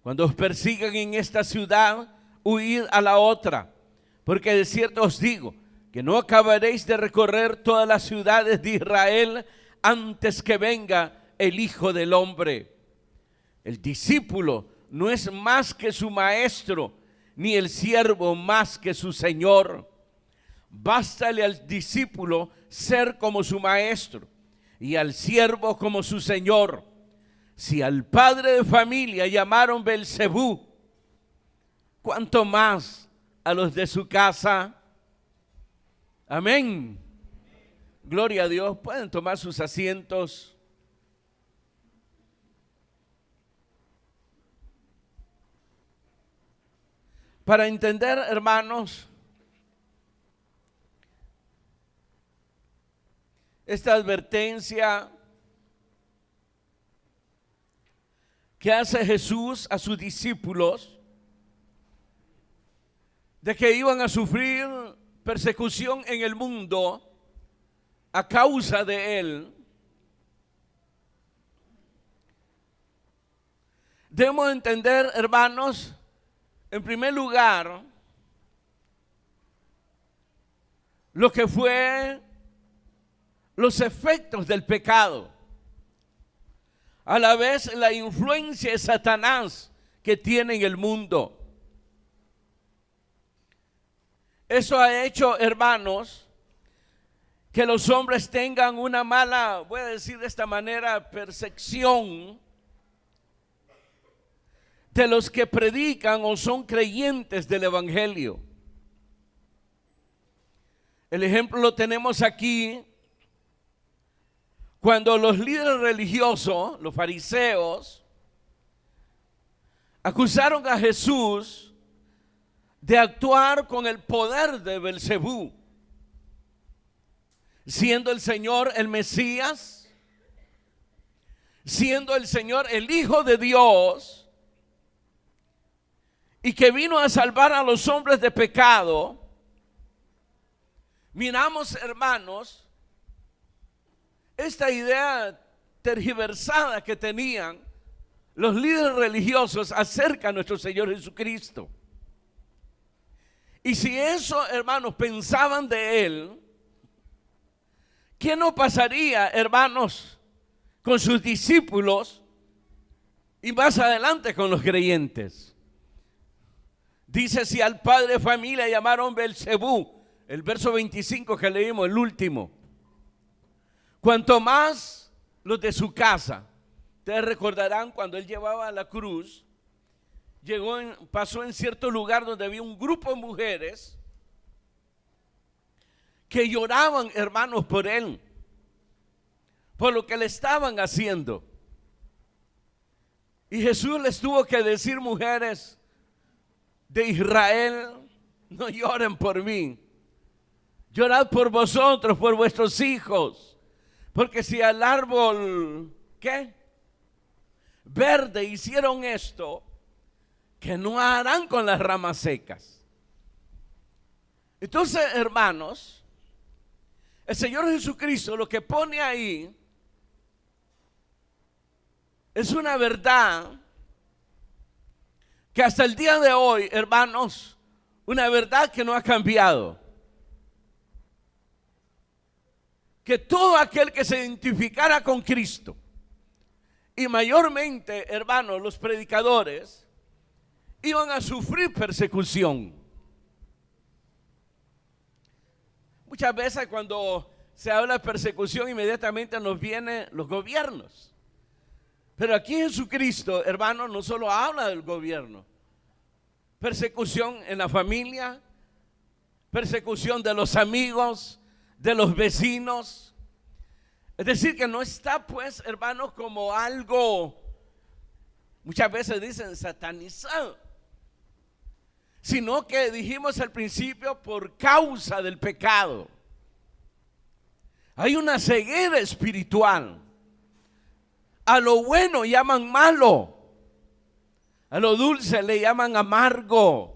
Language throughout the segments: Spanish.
Cuando os persigan en esta ciudad, huid a la otra, porque de cierto os digo que no acabaréis de recorrer todas las ciudades de Israel antes que venga el Hijo del Hombre. El discípulo no es más que su maestro, ni el siervo más que su señor. Bástale al discípulo ser como su maestro y al siervo como su señor. Si al padre de familia llamaron Belcebú, ¿cuánto más a los de su casa? Amén. Gloria a Dios. Pueden tomar sus asientos. Para entender, hermanos, esta advertencia que hace Jesús a sus discípulos de que iban a sufrir persecución en el mundo a causa de él, debemos entender, hermanos, en primer lugar, lo que fue los efectos del pecado, a la vez la influencia de Satanás que tiene en el mundo. Eso ha hecho, hermanos, que los hombres tengan una mala, voy a decir de esta manera, percepción de los que predican o son creyentes del evangelio. El ejemplo lo tenemos aquí cuando los líderes religiosos, los fariseos, acusaron a Jesús de actuar con el poder de Belcebú, siendo el Señor el Mesías, siendo el Señor el Hijo de Dios, y que vino a salvar a los hombres de pecado. Miramos, hermanos, esta idea tergiversada que tenían los líderes religiosos acerca de nuestro Señor Jesucristo. Y si eso, hermanos, pensaban de Él, ¿qué no pasaría, hermanos, con sus discípulos y más adelante con los creyentes? Dice, si al padre de familia llamaron Belcebú, el verso 25 que leímos, el último, cuanto más los de su casa. Ustedes recordarán cuando él llevaba la cruz, pasó en cierto lugar donde había un grupo de mujeres que lloraban, hermanos, por él, por lo que le estaban haciendo. Y Jesús les tuvo que decir, mujeres de Israel, no lloren por mí, llorad por vosotros, por vuestros hijos, porque si al árbol, ¿qué? Verde hicieron esto, que no harán con las ramas secas. Entonces, hermanos, el Señor Jesucristo lo que pone ahí es una verdad que hasta el día de hoy, hermanos, una verdad que no ha cambiado. Que todo aquel que se identificara con Cristo, y mayormente, hermanos, los predicadores, iban a sufrir persecución. Muchas veces cuando se habla de persecución, inmediatamente nos vienen los gobiernos. Pero aquí Jesucristo, hermanos, no solo habla del gobierno. Persecución en la familia, persecución de los amigos, de los vecinos. Es decir, que no está, pues, hermanos, como algo, muchas veces dicen satanizado, sino que dijimos al principio, por causa del pecado. Hay una ceguera espiritual. A lo bueno llaman malo, a lo dulce le llaman amargo.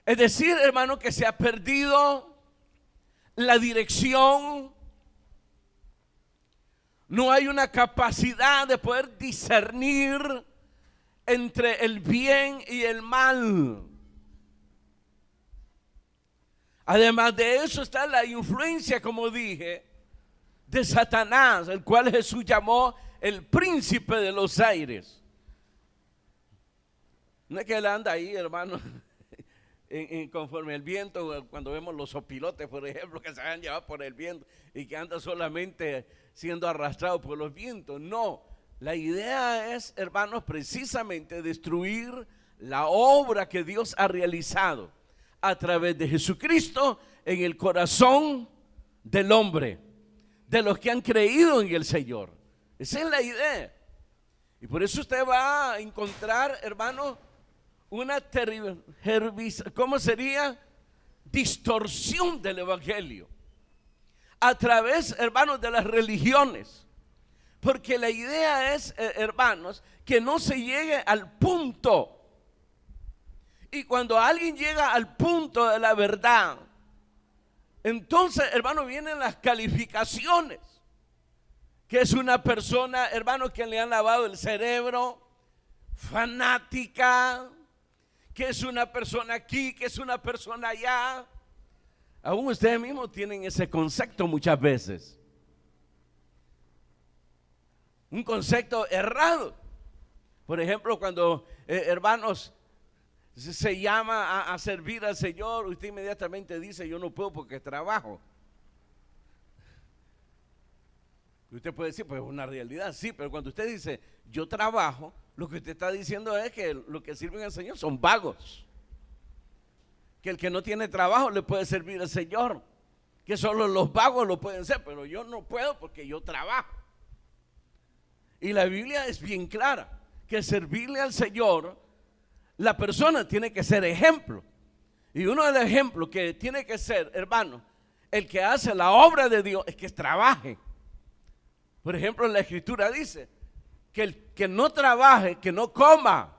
Es decir, hermano, que se ha perdido la dirección. No hay una capacidad de poder discernir entre el bien y el mal. Además de eso está la influencia, como dije, de Satanás, el cual Jesús llamó el príncipe de los aires. No es que él anda ahí, hermano, conforme el viento, cuando vemos los opilotes, por ejemplo, que se han llevado por el viento y que anda solamente siendo arrastrado por los vientos. No, la idea es, hermanos, precisamente destruir la obra que Dios ha realizado a través de Jesucristo en el corazón del hombre, de los que han creído en el Señor. Esa es la idea. Y por eso usted va a encontrar, hermano, una ¿cómo sería? Distorsión del evangelio a través, hermanos, de las religiones. Porque la idea es, hermanos, que no se llegue al punto. Y cuando alguien llega al punto de la verdad, entonces, hermano, vienen las calificaciones. Que es una persona, hermano, que le han lavado el cerebro, fanática, que es una persona aquí, que es una persona allá. Aún ustedes mismos tienen ese concepto muchas veces. Un concepto errado. Por ejemplo, cuando, hermanos, se llama a servir al Señor, usted inmediatamente dice: yo no puedo porque trabajo. Usted puede decir: pues es una realidad, sí, pero cuando usted dice yo trabajo, lo que usted está diciendo es que los que sirven al Señor son vagos, que el que no tiene trabajo le puede servir al Señor, que solo los vagos lo pueden ser, pero yo no puedo porque yo trabajo. Y la Biblia es bien clara, que servirle al Señor, la persona tiene que ser ejemplo. Y uno de los ejemplos que tiene que ser, hermano, el que hace la obra de Dios, es que trabaje. Por ejemplo, la Escritura dice que el que no trabaje, que no coma.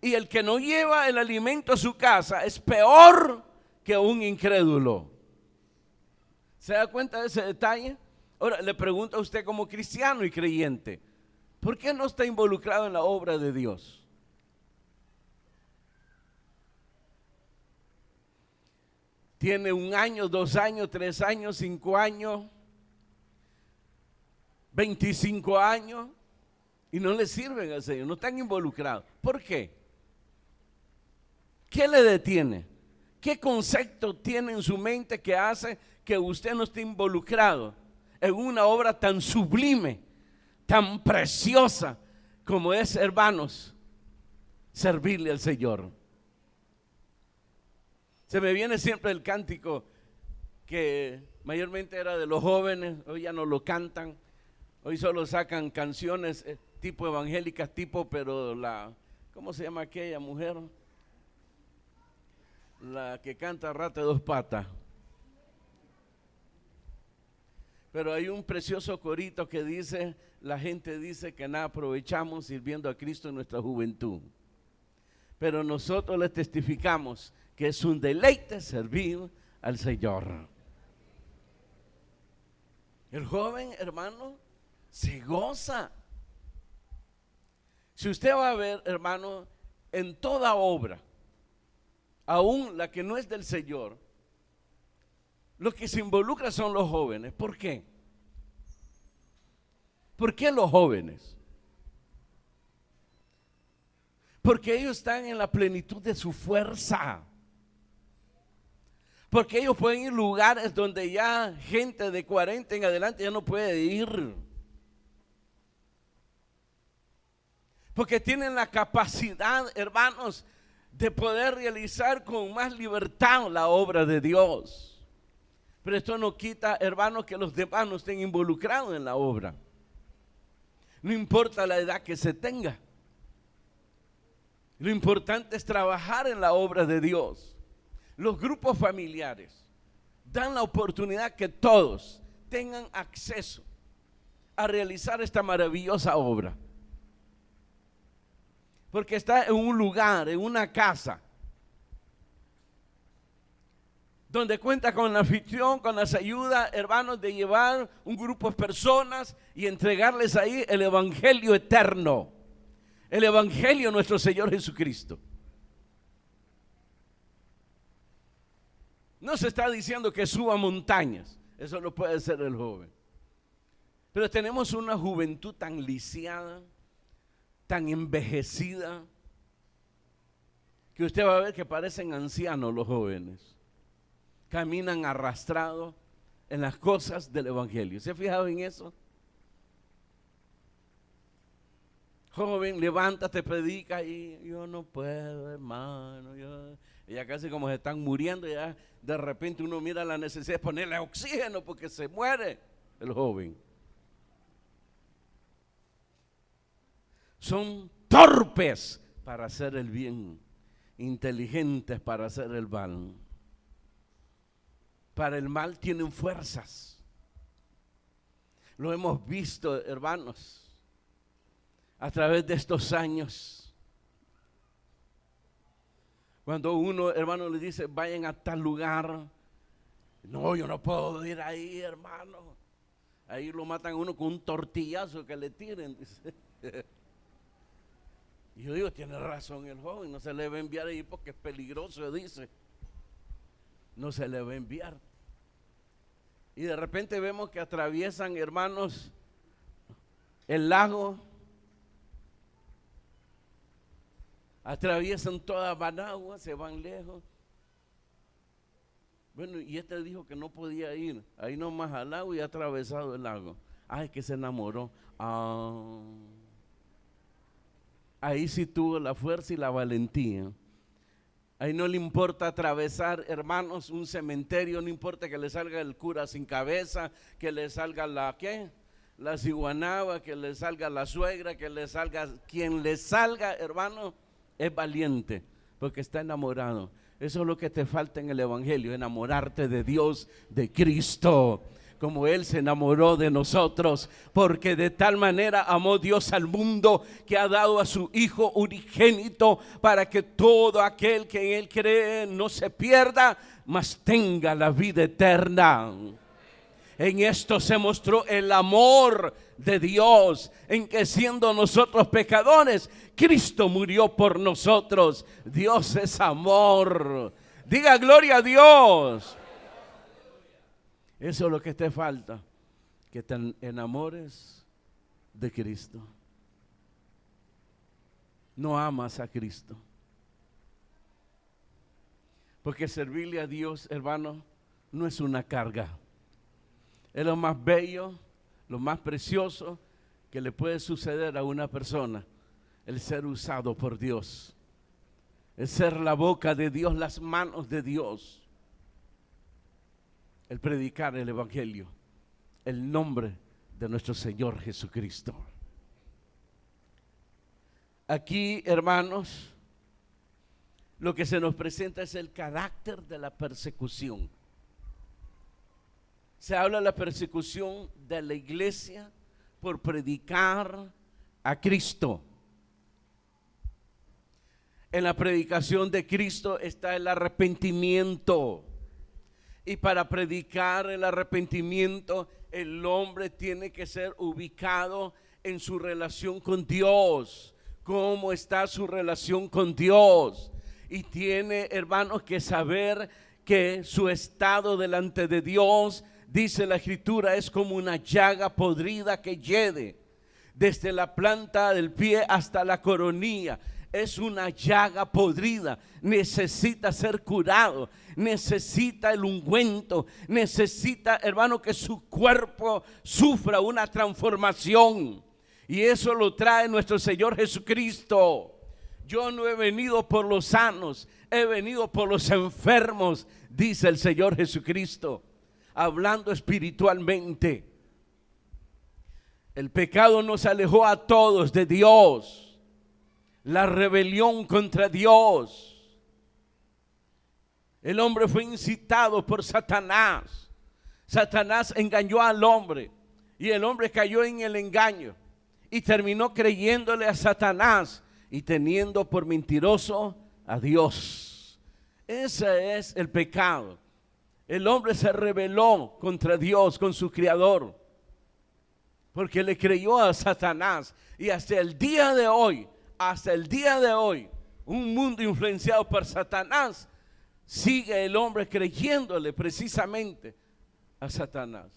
Y el que no lleva el alimento a su casa es peor que un incrédulo. ¿Se da cuenta de ese detalle? Ahora le pregunto a usted, como cristiano y creyente, ¿por qué no está involucrado en la obra de Dios? Tiene 1 año, 2 años, 3 años, 5 años, 25 años y no le sirven al Señor, no están involucrados. ¿Por qué? ¿Qué le detiene? ¿Qué concepto tiene en su mente que hace que usted no esté involucrado en una obra tan sublime, tan preciosa como es, hermanos, servirle al Señor? Se me viene siempre el cántico que mayormente era de los jóvenes, hoy ya no lo cantan, hoy solo sacan canciones tipo evangélicas, pero ¿cómo se llama aquella mujer? La que canta Rata de 2 patas. Pero hay un precioso corito que dice: la gente dice que nada aprovechamos sirviendo a Cristo en nuestra juventud, pero nosotros les testificamos que es un deleite servir al Señor. El joven, hermano, se goza. Si usted va a ver, hermano, en toda obra, aún la que no es del Señor, los que se involucran son los jóvenes. ¿Por qué? ¿Por qué los jóvenes? Porque ellos están en la plenitud de su fuerza. Porque ellos pueden ir a lugares donde ya gente de 40 en adelante ya no puede ir. Porque tienen la capacidad, hermanos, de poder realizar con más libertad la obra de Dios. Pero esto no quita, hermanos, que los demás no estén involucrados en la obra. No importa la edad que se tenga. Lo importante es trabajar en la obra de Dios. Los grupos familiares dan la oportunidad que todos tengan acceso a realizar esta maravillosa obra. Porque está en un lugar, en una casa, donde cuenta con la anfitrión, con las ayudas, hermanos, de llevar un grupo de personas y entregarles ahí el evangelio eterno. el evangelio de nuestro Señor Jesucristo. No se está diciendo que suba montañas, eso no puede ser el joven. Pero tenemos una juventud tan lisiada, tan envejecida, que usted va a ver que parecen ancianos los jóvenes. Caminan arrastrados en las cosas del evangelio. ¿Se ha fijado en eso? Joven, levántate, predica, y yo no puedo, hermano. Ya casi como se están muriendo, ya de repente uno mira la necesidad de ponerle oxígeno porque se muere el joven. Son torpes para hacer el bien, inteligentes para hacer el mal. Para el mal tienen fuerzas. Lo hemos visto, hermanos, a través de estos años. Cuando uno, hermano, le dice, vayan a tal lugar. No, yo no puedo ir ahí, hermano. Ahí lo matan a uno con un tortillazo que le tiren, dice. Y yo digo, tiene razón el joven, no se le va a enviar ahí porque es peligroso, dice. No se le va a enviar. Y de repente vemos que atraviesan, hermanos, el lago. Atraviesan toda Managua, se van lejos. Bueno, y este dijo que no podía ir ahí nomás al lago y ha atravesado el lago. Ay, que se enamoró. Ahí sí tuvo la fuerza y la valentía. Ahí no le importa atravesar, hermanos, un cementerio, no importa que le salga el cura sin cabeza, que le salga la ciguanaba, que le salga la suegra, que le salga quien le salga, hermano, es valiente porque está enamorado. Eso es lo que te falta en el evangelio, enamorarte de Dios, de Cristo, como Él se enamoró de nosotros, porque de tal manera amó Dios al mundo que ha dado a su Hijo unigénito para que todo aquel que en Él cree no se pierda, mas tenga la vida eterna. En esto se mostró el amor de Dios, en que siendo nosotros pecadores, Cristo murió por nosotros. Dios es amor. Diga gloria a Dios. Eso es lo que te falta, que te enamores de Cristo. No amas a Cristo. Porque servirle a Dios, hermano, no es una carga. Es lo más bello, lo más precioso que le puede suceder a una persona, el ser usado por Dios, el ser la boca de Dios, las manos de Dios. El predicar el evangelio, el nombre de nuestro Señor Jesucristo. Aquí, hermanos, lo que se nos presenta es el carácter de la persecución. Se habla de la persecución de la iglesia por predicar a Cristo. En la predicación de Cristo está el arrepentimiento. Y para predicar el arrepentimiento, el hombre tiene que ser ubicado en su relación con Dios. ¿Cómo está su relación con Dios? Y tiene, hermanos, que saber que su estado delante de Dios, dice la Escritura, es como una llaga podrida que hiede desde la planta del pie hasta la coronilla. Es una llaga podrida, necesita ser curado, necesita el ungüento, necesita, hermano, que su cuerpo sufra una transformación. Y eso lo trae nuestro Señor Jesucristo. Yo no he venido por los sanos, he venido por los enfermos, dice el Señor Jesucristo, hablando espiritualmente. El pecado nos alejó a todos de Dios. La rebelión contra Dios. El hombre fue incitado por Satanás. Satanás engañó al hombre y el hombre cayó en el engaño y terminó creyéndole a Satanás y teniendo por mentiroso a Dios. Ese es el pecado. El hombre se rebeló contra Dios, con su Creador, porque le creyó a Satanás, y hasta el día de hoy hasta el día de hoy, un mundo influenciado por Satanás, sigue el hombre creyéndole precisamente a Satanás.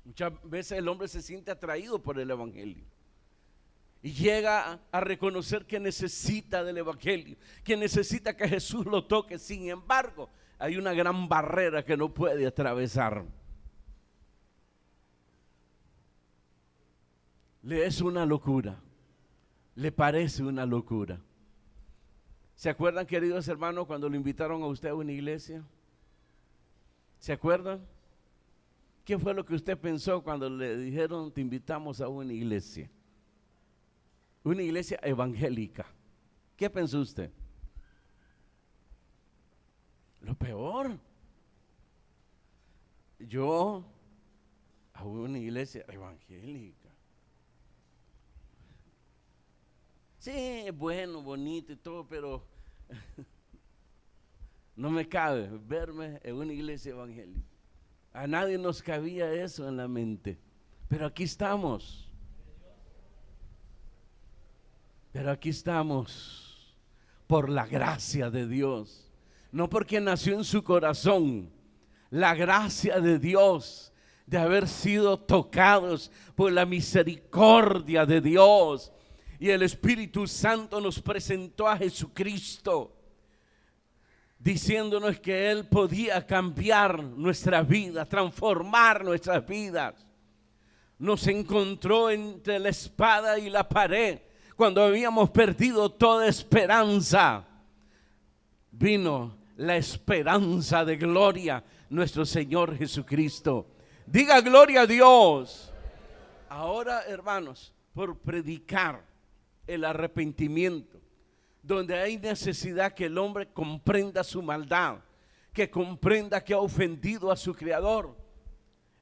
Muchas veces el hombre se siente atraído por el evangelio y llega a reconocer que necesita del evangelio, que necesita que Jesús lo toque. Sin embargo, hay una gran barrera que no puede atravesar. Le es una locura, le parece una locura. ¿Se acuerdan, queridos hermanos, cuando lo invitaron a usted a una iglesia? ¿Se acuerdan? ¿Qué fue lo que usted pensó cuando le dijeron te invitamos a una iglesia? Una iglesia evangélica. ¿Qué pensó usted? Lo peor. Yo a una iglesia evangélica. Sí, bueno, bonito y todo, pero no me cabe verme en una iglesia evangélica. A nadie nos cabía eso en la mente. Pero aquí estamos. Pero aquí estamos por la gracia de Dios. No porque nació en su corazón. La gracia de Dios de haber sido tocados por la misericordia de Dios. Y el Espíritu Santo nos presentó a Jesucristo, diciéndonos que Él podía cambiar nuestra vida, transformar nuestras vidas. Nos encontró entre la espada y la pared cuando habíamos perdido toda esperanza. Vino la esperanza de gloria, nuestro Señor Jesucristo. Diga gloria a Dios. Ahora, hermanos, por predicar el arrepentimiento, donde hay necesidad que el hombre comprenda su maldad, que comprenda que ha ofendido a su Creador,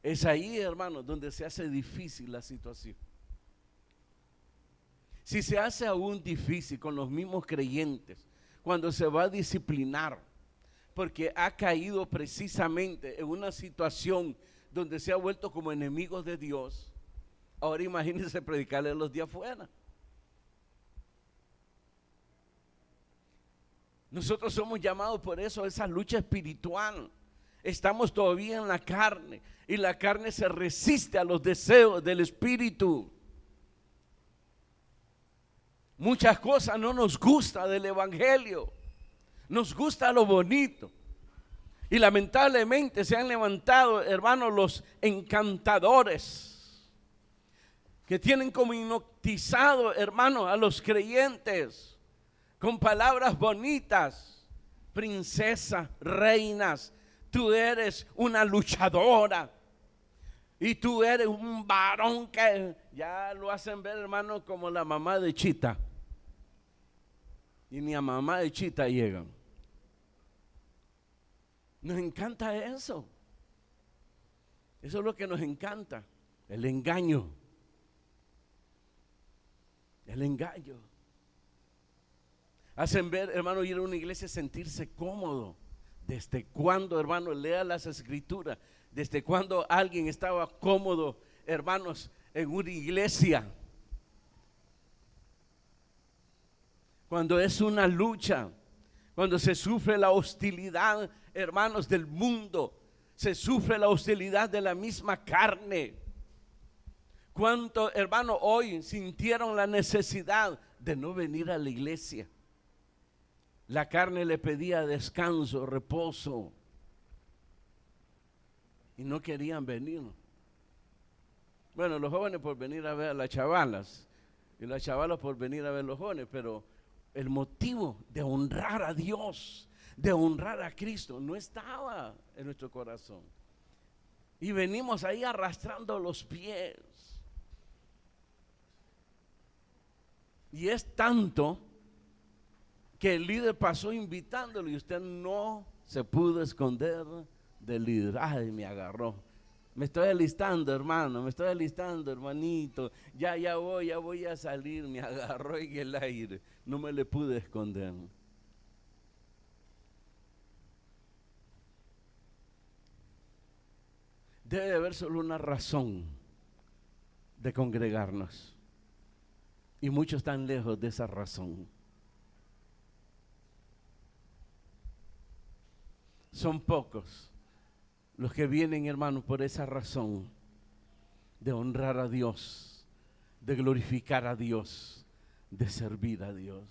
es ahí, hermanos, donde se hace difícil la situación. Si se hace aún difícil con los mismos creyentes, cuando se va a disciplinar, porque ha caído precisamente en una situación donde se ha vuelto como enemigos de Dios, ahora imagínense predicarle a los de afuera. Nosotros somos llamados por eso a esa lucha espiritual. Estamos todavía en la carne y la carne se resiste a los deseos del espíritu. Muchas cosas no nos gusta del evangelio. Nos gusta lo bonito. Y lamentablemente se han levantado, hermanos, los encantadores que tienen como hipnotizado, hermanos, a los creyentes con palabras bonitas. Princesa, reinas, tú eres una luchadora y tú eres un varón que ya lo hacen ver, hermano, como la mamá de Chita. Y ni a mamá de Chita llegan. Nos encanta eso. Eso es lo que nos encanta. El engaño. El engaño. Hacen ver, hermano, ir a una iglesia sentirse cómodo. ¿Desde cuándo, hermano? Lea las escrituras. ¿Desde cuándo alguien estaba cómodo, hermanos, en una iglesia? Cuando es una lucha, cuando se sufre la hostilidad, hermanos, del mundo, se sufre la hostilidad de la misma carne. ¿Cuántos, hermanos, hoy sintieron la necesidad de no venir a la iglesia? La carne le pedía descanso, reposo, y no querían venir. Bueno, los jóvenes por venir a ver a las chavalas, y las chavalas por venir a ver a los jóvenes, pero el motivo de honrar a Dios, de honrar a Cristo, no estaba en nuestro corazón. Y venimos ahí arrastrando los pies. Y es tanto que el líder pasó invitándolo y usted no se pudo esconder del líder. Ay, me agarró. Me estoy alistando, hermano, me estoy alistando, hermanito. Ya voy a salir. Me agarró en el aire. No me le pude esconder. Debe haber solo una razón de congregarnos. Y muchos están lejos de esa razón. Son pocos los que vienen, hermanos, por esa razón de honrar a Dios, de glorificar a Dios, de servir a Dios,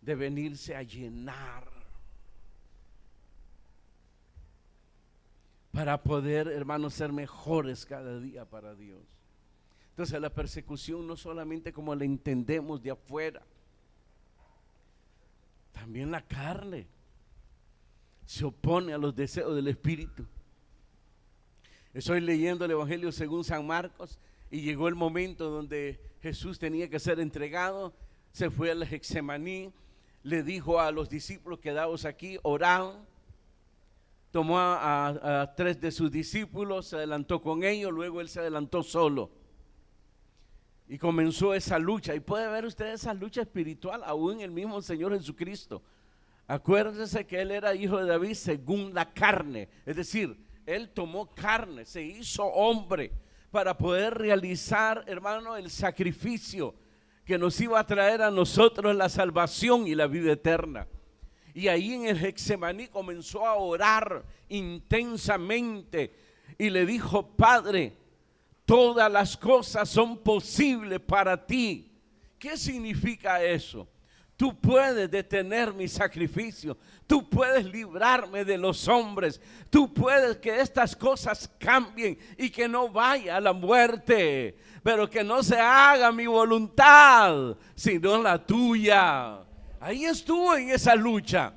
de venirse a llenar para poder, hermanos, ser mejores cada día para Dios. Entonces la persecución no solamente como la entendemos de afuera, también la carne se opone a los deseos del Espíritu. Estoy leyendo el Evangelio según San Marcos y llegó el momento donde Jesús tenía que ser entregado. Se fue al Getsemaní, le dijo a los discípulos: quedaos aquí, orad. Tomó a 3 de sus discípulos, se adelantó con ellos, luego él se adelantó solo. Y comenzó esa lucha. Y puede ver usted esa lucha espiritual aún en el mismo Señor Jesucristo. Acuérdense que él era hijo de David según la carne. Es decir, él tomó carne, se hizo hombre para poder realizar, hermano, el sacrificio que nos iba a traer a nosotros la salvación y la vida eterna. Y ahí en el Getsemaní comenzó a orar intensamente y le dijo: Padre, todas las cosas son posibles para ti. ¿Qué significa eso? Tú puedes detener mi sacrificio, tú puedes librarme de los hombres, tú puedes que estas cosas cambien y que no vaya a la muerte, pero que no se haga mi voluntad, sino la tuya. Ahí estuvo en esa lucha.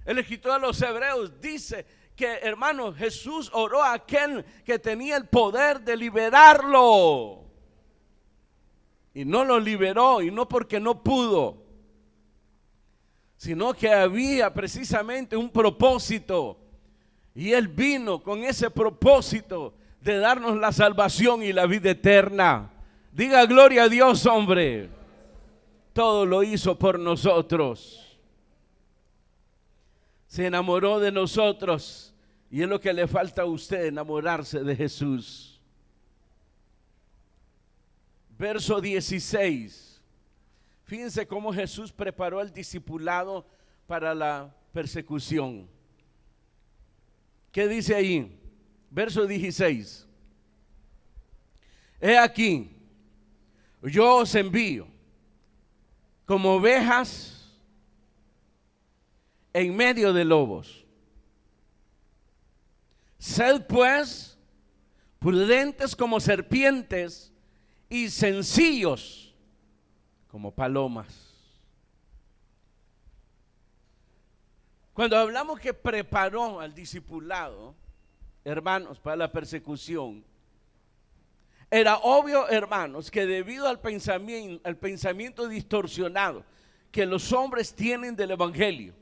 El escritor de los Hebreos dice que, hermano, Jesús oró a aquel que tenía el poder de liberarlo, y no lo liberó, y no porque no pudo, sino que había precisamente un propósito, y Él vino con ese propósito de darnos la salvación y la vida eterna. Diga gloria a Dios, hombre. Todo lo hizo por nosotros. Se enamoró de nosotros, y es lo que le falta a usted, enamorarse de Jesús. Verso 16. Fíjense cómo Jesús preparó el discipulado para la persecución. ¿Qué dice ahí? Verso 16. He aquí, yo os envío como ovejas en medio de lobos. Sed pues prudentes como serpientes y sencillos como palomas. Cuando hablamos que preparó al discipulado, hermanos, para la persecución, era obvio, hermanos, que debido al pensamiento distorsionado que los hombres tienen del evangelio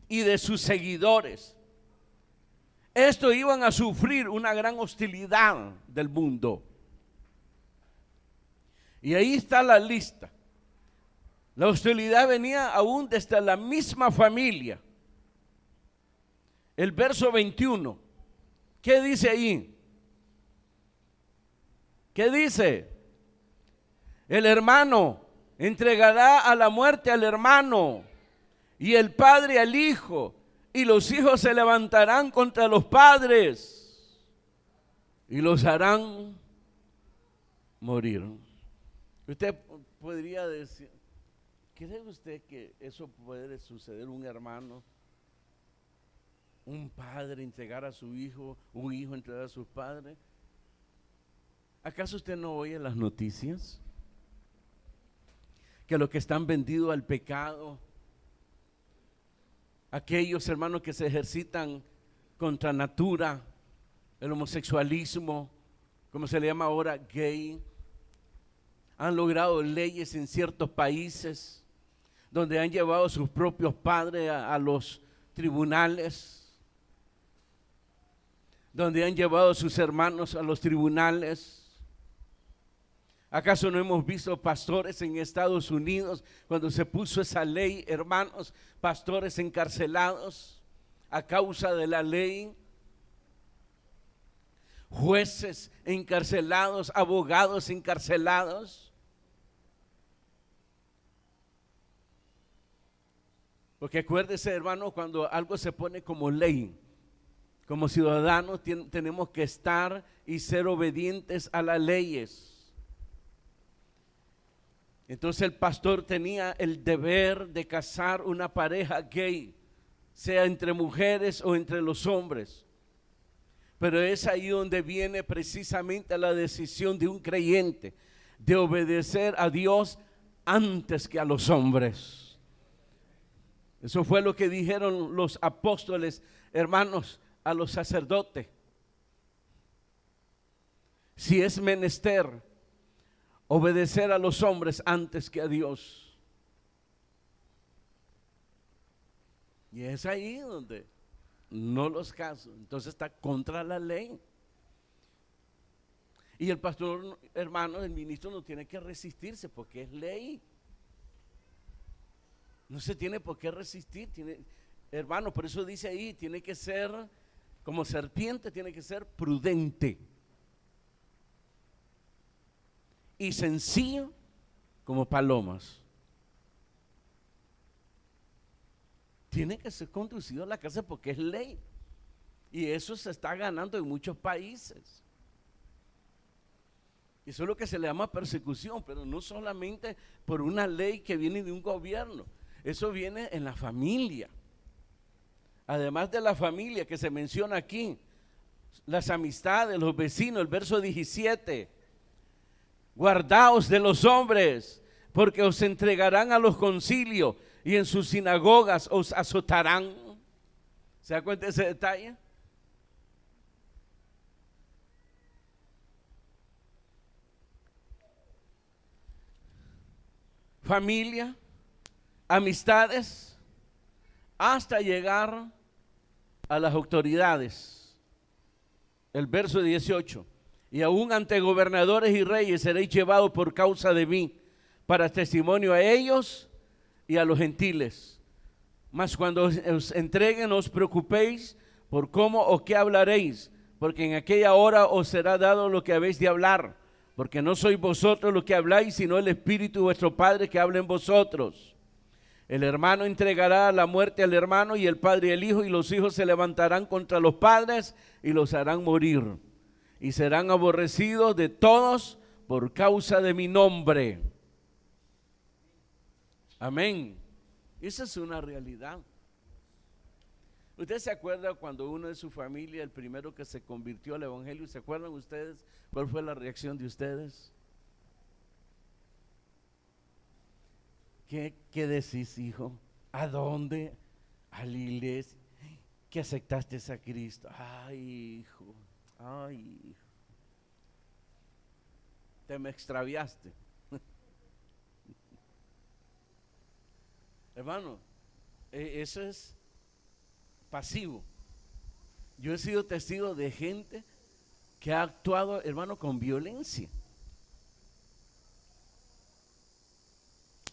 y de sus seguidores, estos iban a sufrir una gran hostilidad del mundo. Y ahí está la lista. La hostilidad venía aún desde la misma familia. El verso 21, ¿qué dice ahí? ¿Qué dice? El hermano entregará a la muerte al hermano, y el padre al hijo, y los hijos se levantarán contra los padres y los harán morir. Usted podría decir, ¿cree usted que eso puede suceder? Un hermano, un padre entregar a su hijo, un hijo entregar a sus padres. ¿Acaso usted no oye las noticias? Que los que están vendidos al pecado, aquellos hermanos que se ejercitan contra natura, el homosexualismo, como se le llama ahora, gay, han logrado leyes en ciertos países donde han llevado a sus propios padres a los tribunales, donde han llevado a sus hermanos a los tribunales. ¿Acaso no hemos visto pastores en Estados Unidos cuando se puso esa ley, hermanos, pastores encarcelados a causa de la ley? Jueces encarcelados, abogados encarcelados. Porque acuérdese, hermano, cuando algo se pone como ley, como ciudadanos tenemos que estar y ser obedientes a las leyes. Entonces el pastor tenía el deber de casar una pareja gay, sea entre mujeres o entre los hombres. Pero es ahí donde viene precisamente la decisión de un creyente de obedecer a Dios antes que a los hombres. Eso fue lo que dijeron los apóstoles, hermanos, a los sacerdotes. Si es menester obedecer a los hombres antes que a Dios. Y es ahí donde no los caso. Entonces está contra la ley. Y el pastor, hermano, el ministro no tiene que resistirse porque es ley. No se tiene por qué resistir. Hermano, por eso dice ahí, tiene que ser como serpiente, tiene que ser prudente y sencillo como palomas. Tiene que ser conducido a la cárcel porque es ley. Y eso se está ganando en muchos países. Eso es lo que se le llama persecución, pero no solamente por una ley que viene de un gobierno. Eso viene en la familia. Además de la familia que se menciona aquí, las amistades, los vecinos, el verso 17. Guardaos de los hombres, porque os entregarán a los concilios y en sus sinagogas os azotarán. ¿Se da cuenta de ese detalle? Familia, amistades, hasta llegar a las autoridades. El verso 18. Y aún ante gobernadores y reyes seréis llevados por causa de mí, para testimonio a ellos y a los gentiles. Mas cuando os entreguen, no os preocupéis por cómo o qué hablaréis, porque en aquella hora os será dado lo que habéis de hablar, porque no sois vosotros los que habláis, sino el Espíritu de vuestro Padre que habla en vosotros. El hermano entregará a la muerte al hermano, y el padre y el hijo, y los hijos se levantarán contra los padres y los harán morir, y serán aborrecidos de todos por causa de mi nombre. Amén. Esa es una realidad. ¿Usted se acuerda cuando uno de su familia, el primero que se convirtió al evangelio, se acuerdan ustedes cuál fue la reacción de ustedes? ¿Qué decís, hijo? ¿A dónde? A la iglesia. ¿Que aceptaste a Cristo? Ay, hijo. Ay, hijo. Te me extraviaste. Hermano, eso es pasivo. Yo he sido testigo de gente que ha actuado, hermano, con violencia.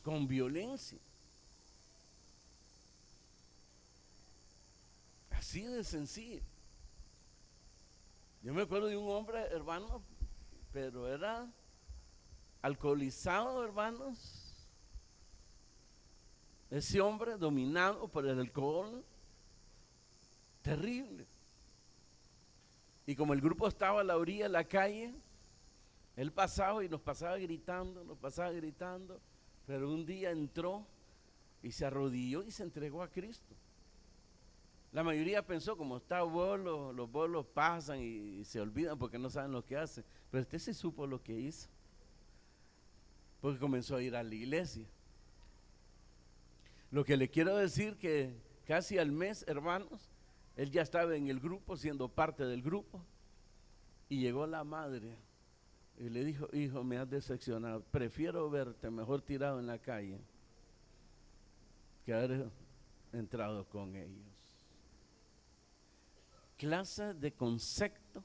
Con violencia. Así de sencillo. Yo me acuerdo de un hombre, hermano, pero era alcoholizado, hermanos. Ese hombre dominado por el alcohol, terrible. Y como el grupo estaba a la orilla de la calle, él pasaba y nos pasaba gritando, pero un día entró y se arrodilló y se entregó a Cristo. La mayoría pensó, como está bolo, los bolos pasan y se olvidan porque no saben lo que hacen. Pero usted sí supo lo que hizo, porque comenzó a ir a la iglesia. Lo que le quiero decir que casi al mes, hermanos, él ya estaba en el grupo, siendo parte del grupo, y llegó la madre y le dijo: hijo, me has decepcionado, prefiero verte mejor tirado en la calle que haber entrado con ellos. Clase de concepto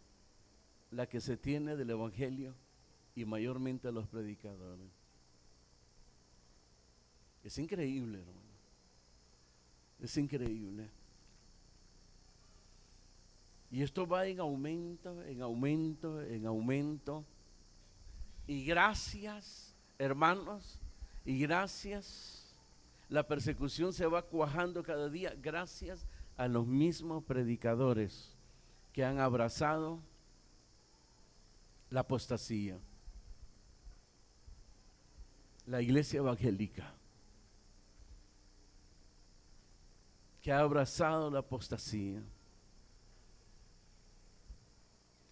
la que se tiene del evangelio y mayormente los predicadores. Es increíble, hermano. Es increíble. Y esto va en aumento, en aumento, en aumento. Y gracias, hermanos, y gracias La persecución se va cuajando cada día gracias a los mismos predicadores que han abrazado la apostasía. La iglesia evangélica que ha abrazado la apostasía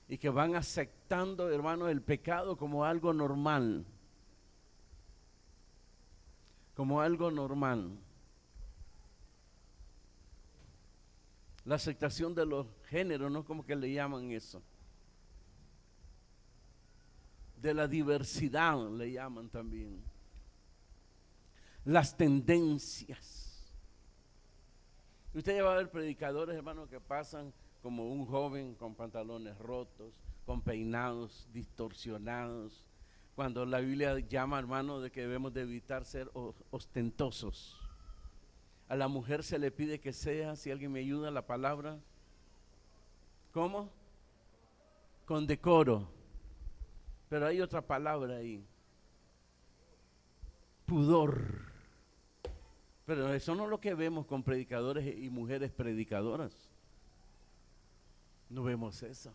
y que van aceptando, hermano, el pecado como algo normal. Como algo normal. La aceptación de los géneros, ¿no? Como que le llaman eso. De la diversidad le llaman también. Las tendencias. Usted va a ver predicadores, hermano, que pasan como un joven con pantalones rotos, con peinados distorsionados, cuando la Biblia llama, hermano, de que debemos de evitar ser ostentosos. A la mujer se le pide que sea, si alguien me ayuda, la palabra, ¿cómo? Con decoro. Pero hay otra palabra ahí, pudor. Pero eso no es lo que vemos con predicadores y mujeres predicadoras. No vemos eso.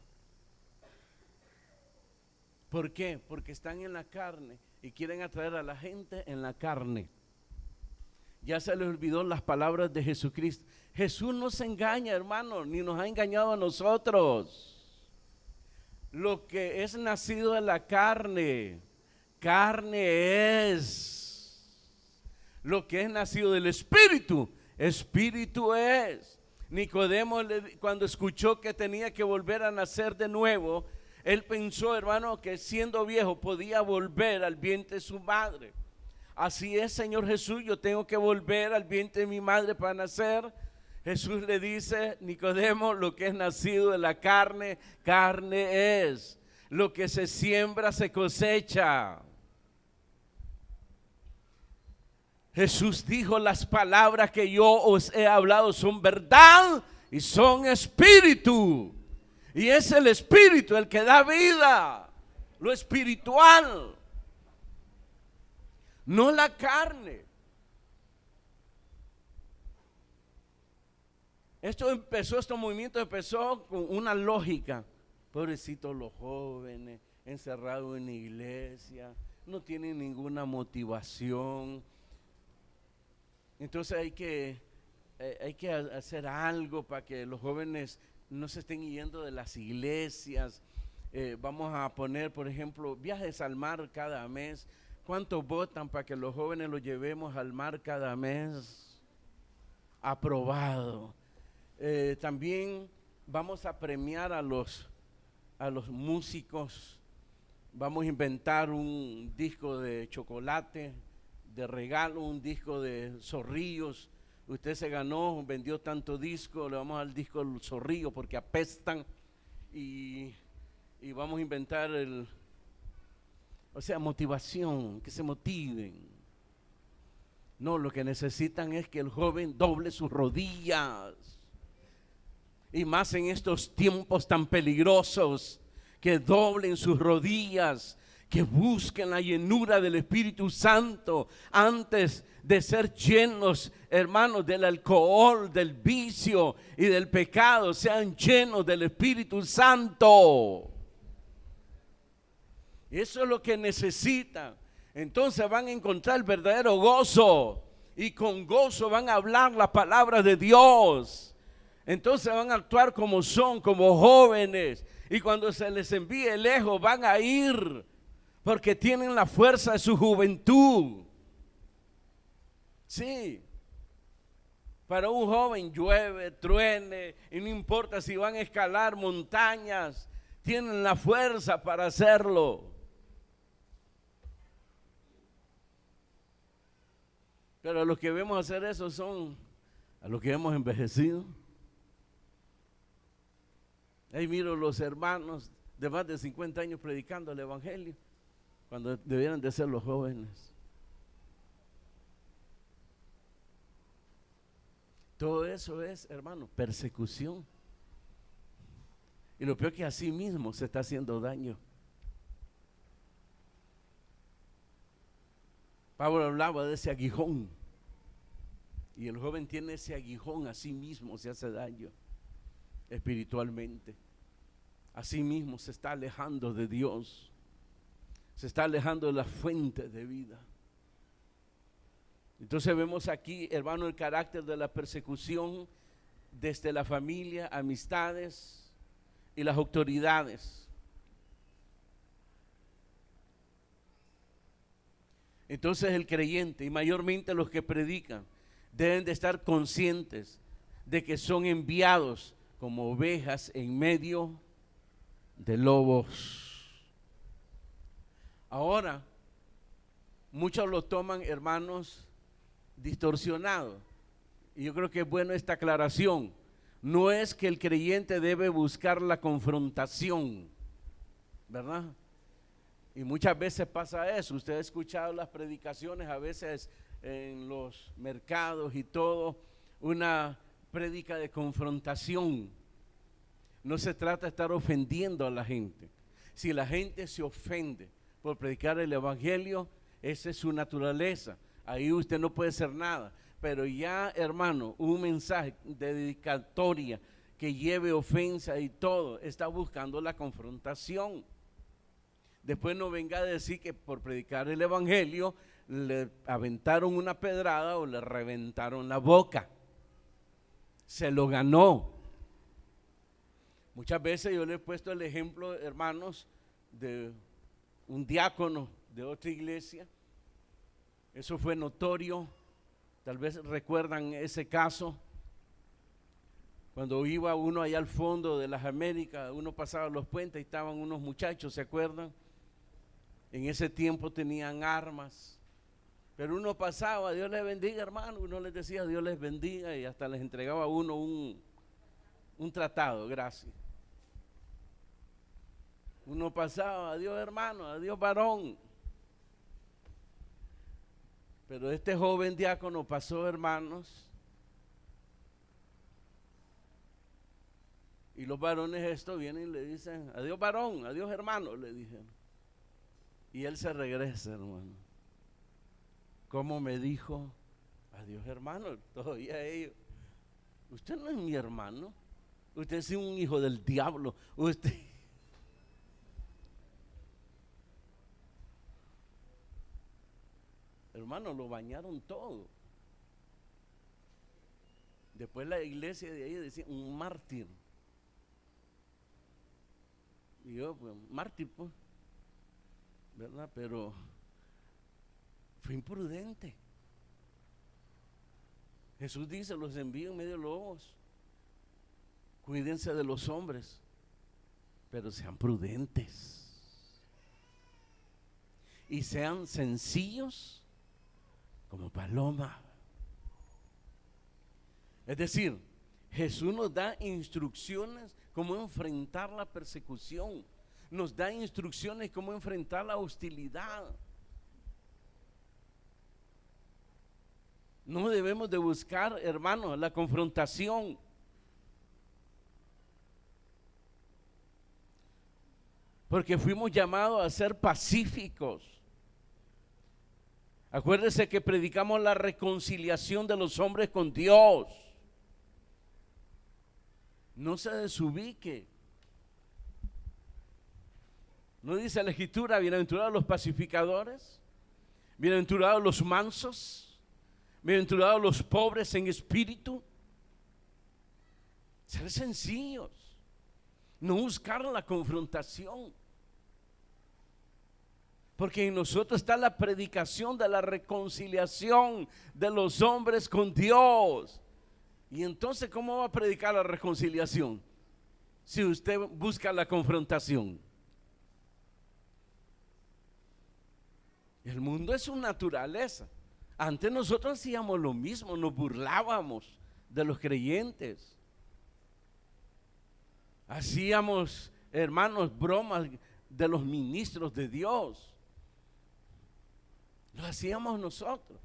¿Por qué? Porque están en la carne y quieren atraer a la gente en la carne. Ya se les olvidó las palabras de Jesucristo. Jesús no se engaña, hermano, ni nos ha engañado a nosotros. Lo que es nacido de la carne, carne es. Lo que es nacido del Espíritu, Espíritu es. Nicodemo, cuando escuchó que tenía que volver a nacer de nuevo, él pensó, hermano, que siendo viejo podía volver al vientre de su madre. Así es, Señor Jesús, yo tengo que volver al vientre de mi madre para nacer. Jesús le dice, Nicodemo, lo que es nacido de la carne, carne es. Lo que se siembra, se cosecha. Jesús dijo, las palabras que yo os he hablado son verdad y son espíritu. Y es el espíritu el que da vida, lo espiritual, no la carne. Este movimiento empezó con una lógica. Pobrecitos los jóvenes, encerrados en la iglesia, no tienen ninguna motivación. Entonces hay que hacer algo para que los jóvenes no se estén yendo de las iglesias. Vamos a poner, por ejemplo, viajes al mar cada mes. ¿Cuántos votan para que los jóvenes los llevemos al mar cada mes? Aprobado. También vamos a premiar a los músicos. Vamos a inventar un disco de chocolate de regalo, un disco de zorrillos. Usted se ganó, vendió tanto disco, le vamos al disco del zorrillo porque apestan. Y vamos a inventar motivación, que se motiven. No, lo que necesitan es que el joven doble sus rodillas. Y más en estos tiempos tan peligrosos, que doblen sus rodillas, que busquen la llenura del Espíritu Santo antes de ser llenos, hermanos, del alcohol, del vicio y del pecado. Sean llenos del Espíritu Santo. Eso es lo que necesitan. Entonces van a encontrar el verdadero gozo y con gozo van a hablar la palabra de Dios. Entonces van a actuar como son, como jóvenes, y cuando se les envíe lejos van a ir porque tienen la fuerza de su juventud. Sí, para un joven llueve, truene, y no importa si van a escalar montañas, tienen la fuerza para hacerlo. Pero a los que vemos hacer eso son a los que hemos envejecido. Ahí miro los hermanos de más de 50 años predicando el evangelio, cuando debieran de ser los jóvenes. Todo eso es, hermano, persecución. Y lo peor que así mismo se está haciendo daño. Pablo hablaba de ese aguijón Y el joven tiene ese aguijón, a sí mismo se hace daño espiritualmente. A sí mismo se está alejando de Dios, se está alejando de la fuente de vida. Entonces vemos aquí, hermano, el carácter de la persecución desde la familia, amistades y las autoridades. Entonces el creyente, y mayormente los que predican, deben de estar conscientes de que son enviados como ovejas en medio de lobos. Ahora, muchos lo toman, hermanos, distorsionado. Y yo creo que es bueno esta aclaración. No es que el creyente debe buscar la confrontación, ¿verdad? Y muchas veces pasa eso. Usted ha escuchado las predicaciones a veces en los mercados y todo, una prédica de confrontación. No se trata de estar ofendiendo a la gente. Si la gente se ofende por predicar el evangelio, esa es su naturaleza. Ahí usted no puede hacer nada. Pero ya, hermano, un mensaje de dedicatoria que lleve ofensa y todo, está buscando la confrontación. Después no venga a decir que por predicar el evangelio le aventaron una pedrada o le reventaron la boca. Se lo ganó. Muchas veces yo le he puesto el ejemplo, hermanos, de un diácono de otra iglesia. Eso fue notorio. Tal vez recuerdan ese caso. Cuando iba uno allá al fondo de las Américas, uno pasaba los puentes y estaban unos muchachos, ¿se acuerdan? En ese tiempo tenían armas, pero uno pasaba, Dios les bendiga, hermano, uno les decía Dios les bendiga y hasta les entregaba a uno un tratado, gracias. Uno pasaba, adiós hermano, adiós varón. Pero este joven diácono pasó, hermanos, y los varones estos vienen y le dicen, adiós varón, adiós hermano, le dijeron. Y él se regresa, hermano. ¿Cómo me dijo? Adiós hermano, todavía ellos. Usted no es mi hermano, usted es un hijo del diablo, usted. Hermano, lo bañaron todo. Después la iglesia de ahí decía un mártir. Y yo, pues, mártir, pues, ¿verdad? Pero fue imprudente. Jesús dice, los envío en medio de lobos. Cuídense de los hombres, pero sean prudentes. Y sean sencillos como paloma. Es decir, Jesús nos da instrucciones cómo enfrentar la persecución. Nos da instrucciones cómo enfrentar la hostilidad. No debemos de buscar, hermanos, la confrontación. Porque fuimos llamados a ser pacíficos. Acuérdese que predicamos la reconciliación de los hombres con Dios. No se desubique. ¿No dice la Escritura, bienaventurados los pacificadores? Bienaventurados los mansos, bienaventurados los pobres en espíritu? Ser sencillos, no buscar la confrontación. Porque en nosotros está la predicación de la reconciliación de los hombres con Dios. Y entonces, ¿cómo va a predicar la reconciliación si usted busca la confrontación? El mundo es su naturaleza. Antes nosotros hacíamos lo mismo, nos burlábamos de los creyentes. Hacíamos, hermanos, bromas de los ministros de Dios. Lo hacíamos nosotros.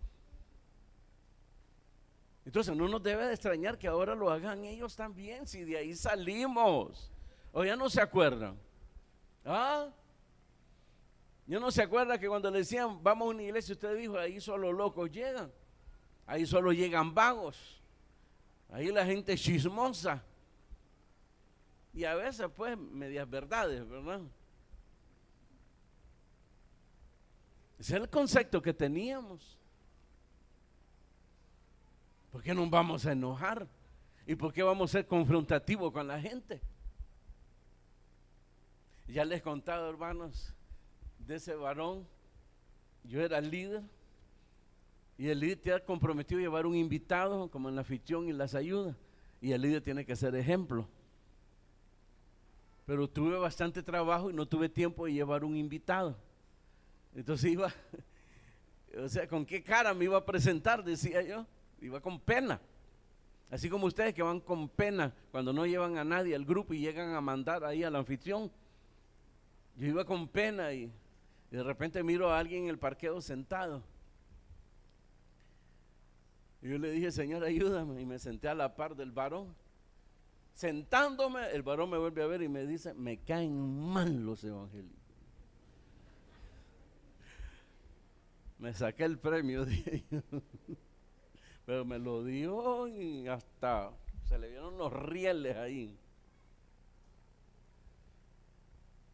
Entonces no nos debe de extrañar que ahora lo hagan ellos también, si de ahí salimos. ¿O ya no se acuerdan? ¿Ah? ¿Ya no se acuerda que cuando le decían vamos a una iglesia, usted dijo ahí solo locos llegan? Ahí solo llegan vagos. Ahí la gente chismosa. Y a veces pues medias verdades, ¿verdad? Ese es el concepto que teníamos. ¿Por qué nos vamos a enojar? ¿Y por qué vamos a ser confrontativos con la gente? Ya les he contado, hermanos, de ese varón. Yo era líder y el líder te ha comprometido a llevar un invitado como en la anfitrión y las ayudas, y el líder tiene que ser ejemplo. Pero tuve bastante trabajo y no tuve tiempo de llevar un invitado. Entonces iba, o sea, ¿con qué cara me iba a presentar? Decía yo, iba con pena. Así como ustedes que van con pena cuando no llevan a nadie al grupo y llegan a mandar ahí al anfitrión. Yo iba con pena y de repente miro a alguien en el parqueo sentado. Y yo le dije, Señor, ayúdame, y me senté a la par del varón. Sentándome, el varón me vuelve a ver y me dice, me caen mal los evangélicos. Me saqué el premio, dije yo. Pero me lo dio y hasta se le vieron los rieles ahí.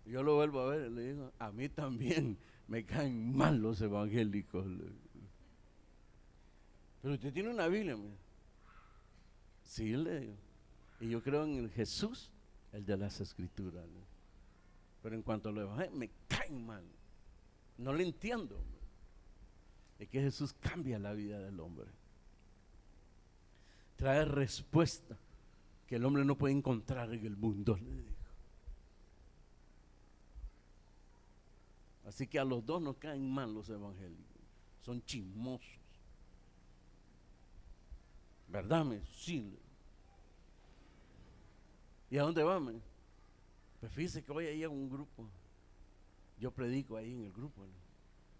Yo lo vuelvo a ver y le digo, a mí también me caen mal los evangélicos. Pero usted tiene una Biblia, mira. Sí, le digo. Y yo creo en el Jesús, el de las Escrituras. Pero en cuanto a los evangélicos, me caen mal. No le entiendo. Es que Jesús cambia la vida del hombre. Trae respuesta que el hombre no puede encontrar en el mundo, le digo. Así que a los dos nos caen mal los evangélicos. Son chismosos. ¿Verdad? Sí. ¿Y a dónde vamos? Pues fíjese que hoy hay un grupo. Yo predico ahí en el grupo. ¿No?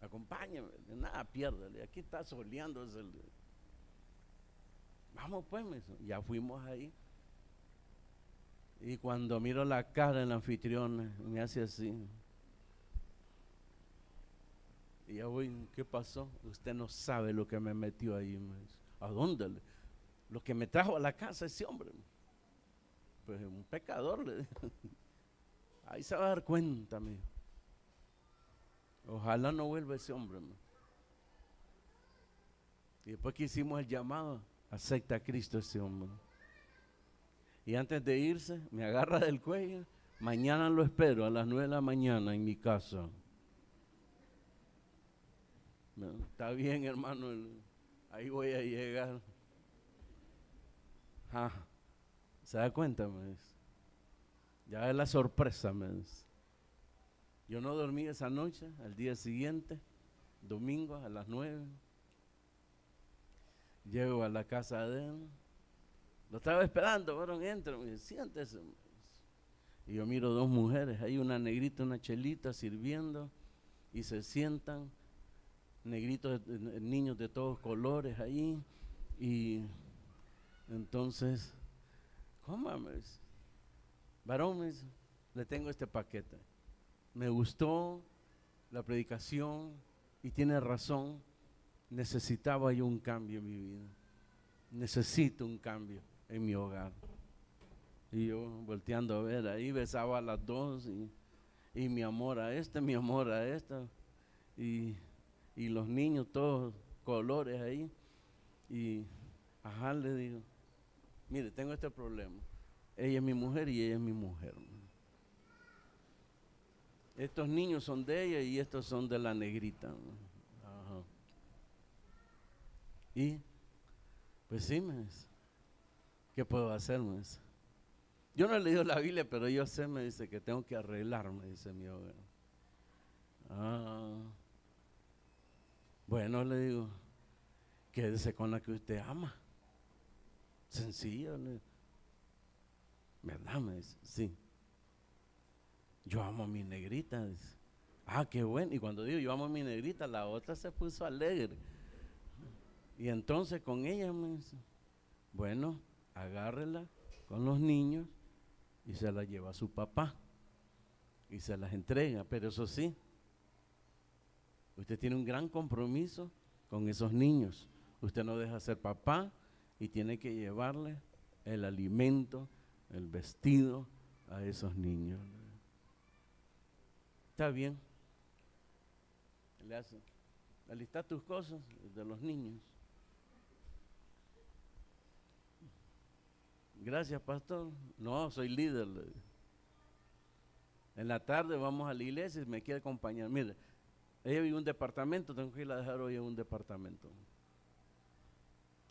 Acompáñame, nada piérdale. Aquí está soleando. Vamos pues, ya fuimos ahí. Y cuando miro la cara del anfitrión, me hace así. Y ya voy, ¿qué pasó? Usted no sabe lo que me metió ahí. ¿A dónde? Lo que me trajo a la casa ese hombre. Pues un pecador, le digo. Ahí se va a dar cuenta, mío. Ojalá no vuelva ese hombre. Y después que hicimos el llamado, acepta a Cristo ese hombre. Y antes de irse, me agarra del cuello. Mañana lo espero a las 9 de la mañana en mi casa. Está bien, hermano, ahí voy a llegar. ¿Se da cuenta? Ya es la sorpresa. Yo no dormí esa noche. Al día siguiente, domingo a las 9, llego a la casa de él. Lo estaba esperando, varón, entra, me dice, siéntese. Y yo miro dos mujeres, hay una negrita, una chelita sirviendo, y se sientan negritos, niños de todos colores ahí. Y entonces, ¿cómo? Me dice, varón, me dice, le tengo este paquete. Me gustó la predicación y tiene razón. Necesitaba yo un cambio en mi vida. Necesito un cambio en mi hogar. Y yo volteando a ver ahí, besaba a las dos y mi amor a esta, mi amor a esta. Y los niños todos colores ahí. Y le digo, mire, tengo este problema. Ella es mi mujer y ella es mi mujer. Estos niños son de ella y estos son de la negrita. Ajá. Y pues sí, ¿qué puedo hacer? Yo no he leído la Biblia, pero yo sé, me dice que tengo que arreglarme, dice mi hogar. Bueno, le digo, quédese con la que usted ama. Sencillo, ¿verdad? Me dice, sí. Yo amo a mi negrita. Dice. Qué bueno. Y cuando digo yo amo a mi negrita, la otra se puso alegre. Y entonces con ella me dice, bueno, agárrela con los niños y se la lleva a su papá y se las entrega. Pero eso sí, usted tiene un gran compromiso con esos niños. usted no deja ser papá y tiene que llevarle el alimento, el vestido a esos niños. Está bien. Le hace, alista tus cosas de los niños. Gracias, pastor. No, soy líder. En la tarde vamos a la iglesia y me quiere acompañar. Mire, ella vive en un departamento, tengo que ir a dejar hoy en un departamento.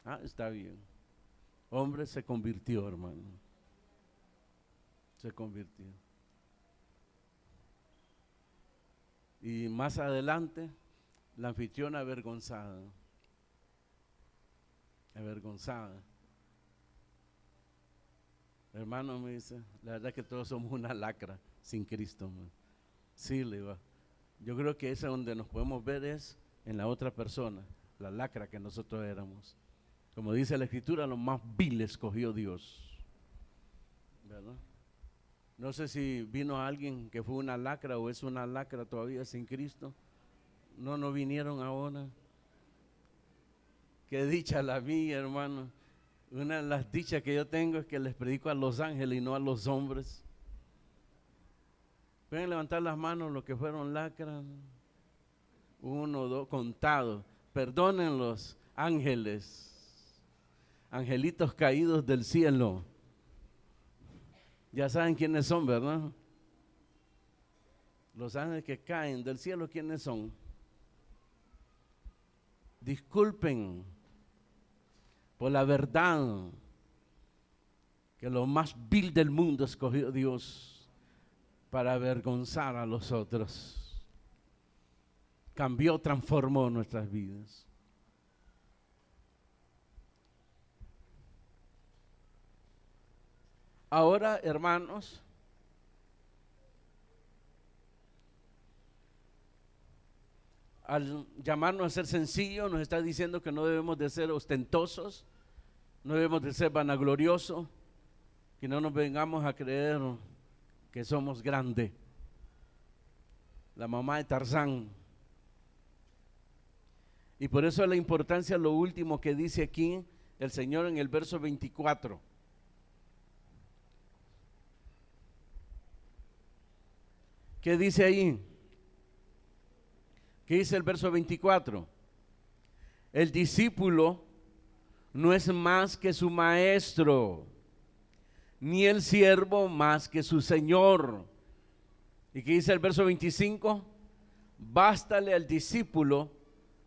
Ah, está bien. Hombre se convirtió, hermano. Se convirtió. Y más adelante, la anfitriona avergonzada. Avergonzada. Hermano, me dice, la verdad es que todos somos una lacra sin Cristo. Man. Sí, le va. Yo creo que esa donde nos podemos ver es en la otra persona, la lacra que nosotros éramos. Como dice la Escritura, lo más vil escogió Dios. ¿Verdad? No sé si vino alguien que fue una lacra o es una lacra todavía sin Cristo. No vinieron ahora. Qué dicha la mía, hermano. Una de las dichas que yo tengo es que les predico a los ángeles y no a los hombres. Pueden levantar las manos los que fueron lacras. 1, 2, contados. Perdonen los ángeles, angelitos caídos del cielo. Ya saben quiénes son, ¿verdad? Los ángeles que caen del cielo, ¿quiénes son? Disculpen por la verdad que lo más vil del mundo escogió Dios para avergonzar a los otros. Cambió, transformó nuestras vidas. Ahora, hermanos, al llamarnos a ser sencillos, nos está diciendo que no debemos de ser ostentosos, no debemos de ser vanagloriosos, que no nos vengamos a creer que somos grandes. La mamá de Tarzán. Y por eso es la importancia, lo último que dice aquí el Señor en el verso 24. ¿Qué dice ahí? ¿Qué dice el verso 24? El discípulo no es más que su maestro, ni el siervo más que su señor. ¿Y qué dice el verso 25? Bástale al discípulo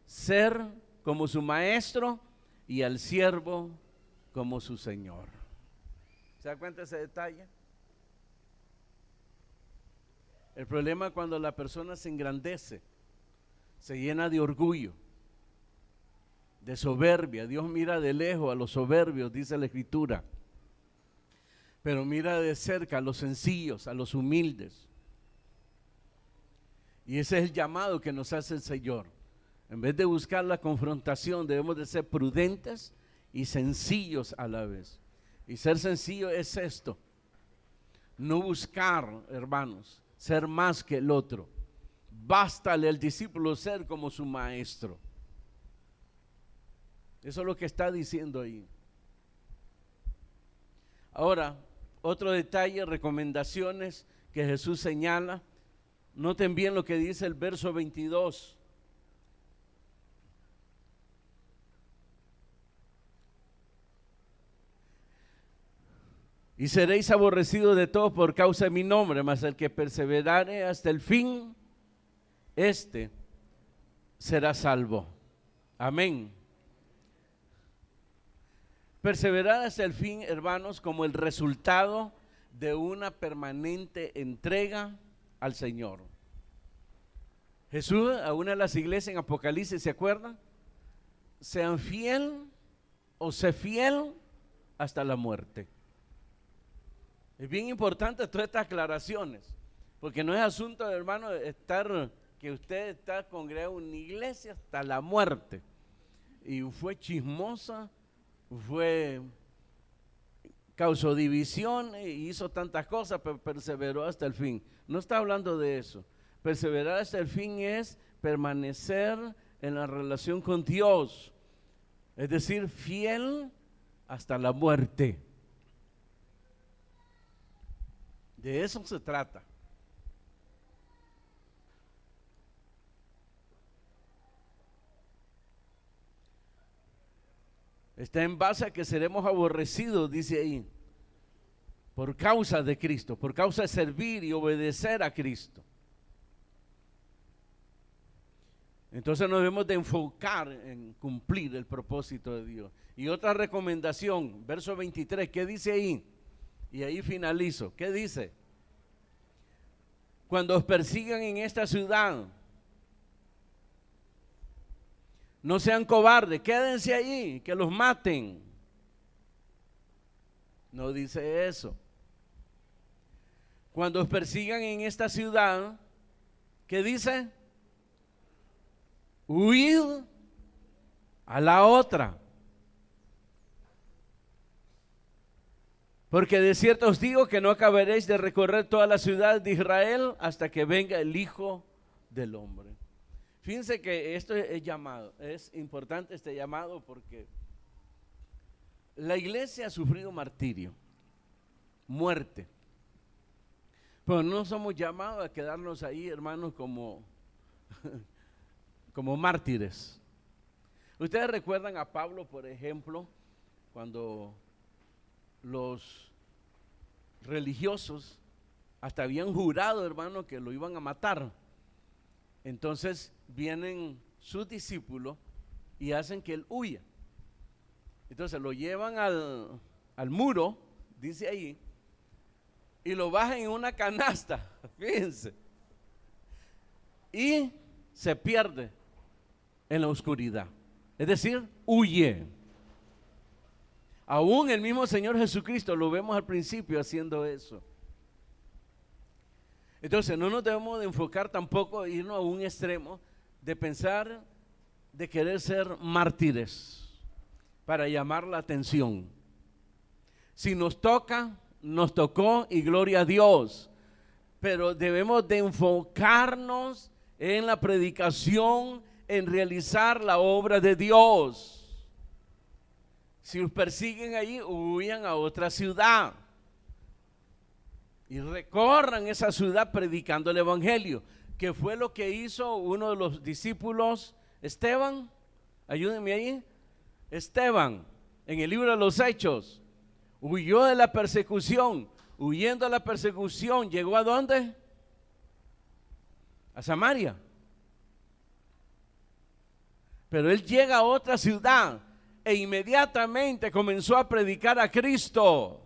ser como su maestro y al siervo como su señor. ¿Se da cuenta de ese detalle? El problema es cuando la persona se engrandece, se llena de orgullo, de soberbia. Dios mira de lejos a los soberbios, dice la Escritura, pero mira de cerca a los sencillos, a los humildes. Y ese es el llamado que nos hace el Señor. En vez de buscar la confrontación, debemos de ser prudentes y sencillos a la vez. Y ser sencillo es esto: no buscar, hermanos, ser más que el otro. Bástale al discípulo ser como su maestro. Eso es lo que está diciendo ahí. Ahora, otro detalle, recomendaciones que Jesús señala. Noten bien lo que dice el verso 22. Y seréis aborrecidos de todos por causa de mi nombre, mas el que perseverare hasta el fin, este será salvo. Amén. Perseverar hasta el fin, hermanos, como el resultado de una permanente entrega al Señor. Jesús, a una de las iglesias en Apocalipsis, ¿se acuerdan? Sean fiel o sé fiel hasta la muerte. Es bien importante todas estas aclaraciones, porque no es asunto, hermano, que usted está congregado en una iglesia hasta la muerte. Y fue chismosa, causó división e hizo tantas cosas, pero perseveró hasta el fin. No está hablando de eso. Perseverar hasta el fin es permanecer en la relación con Dios, Es decir, fiel hasta la muerte. De eso se trata. Está en base a que seremos aborrecidos, dice ahí, por causa de Cristo, por causa de servir y obedecer a Cristo. Entonces nos debemos de enfocar en cumplir el propósito de Dios. Y otra recomendación, verso 23, ¿qué dice ahí? Y ahí finalizo. ¿Qué dice? Cuando os persigan en esta ciudad, no sean cobardes, quédense allí, que los maten. No dice eso. Cuando os persigan en esta ciudad, ¿qué dice? Huid a la otra. Porque de cierto os digo que no acabaréis de recorrer toda la ciudad de Israel hasta que venga el Hijo del Hombre. Fíjense que esto es llamado, es importante este llamado porque la iglesia ha sufrido martirio, muerte. Pero no somos llamados a quedarnos ahí, hermanos, como mártires. Ustedes recuerdan a Pablo, por ejemplo, cuando los religiosos hasta habían jurado, hermano, que lo iban a matar. Entonces vienen sus discípulos y hacen que él huya. Entonces lo llevan al muro, dice ahí, y lo bajan en una canasta, fíjense, y se pierde en la oscuridad. Es decir, huye. Aún el mismo Señor Jesucristo lo vemos al principio haciendo eso. Entonces no nos debemos de enfocar tampoco, irnos a un extremo de pensar de querer ser mártires para llamar la atención. Si nos toca, nos tocó y gloria a Dios, pero debemos de enfocarnos en la predicación, en realizar la obra de Dios. Si os persiguen allí, huyan a otra ciudad y recorran esa ciudad predicando el evangelio, que fue lo que hizo uno de los discípulos, Esteban. Ayúdenme ahí. Esteban, en el libro de los Hechos, huyó de la persecución. Huyendo de la persecución, ¿llegó a dónde? A Samaria. Pero él llega a otra ciudad e inmediatamente comenzó a predicar a Cristo.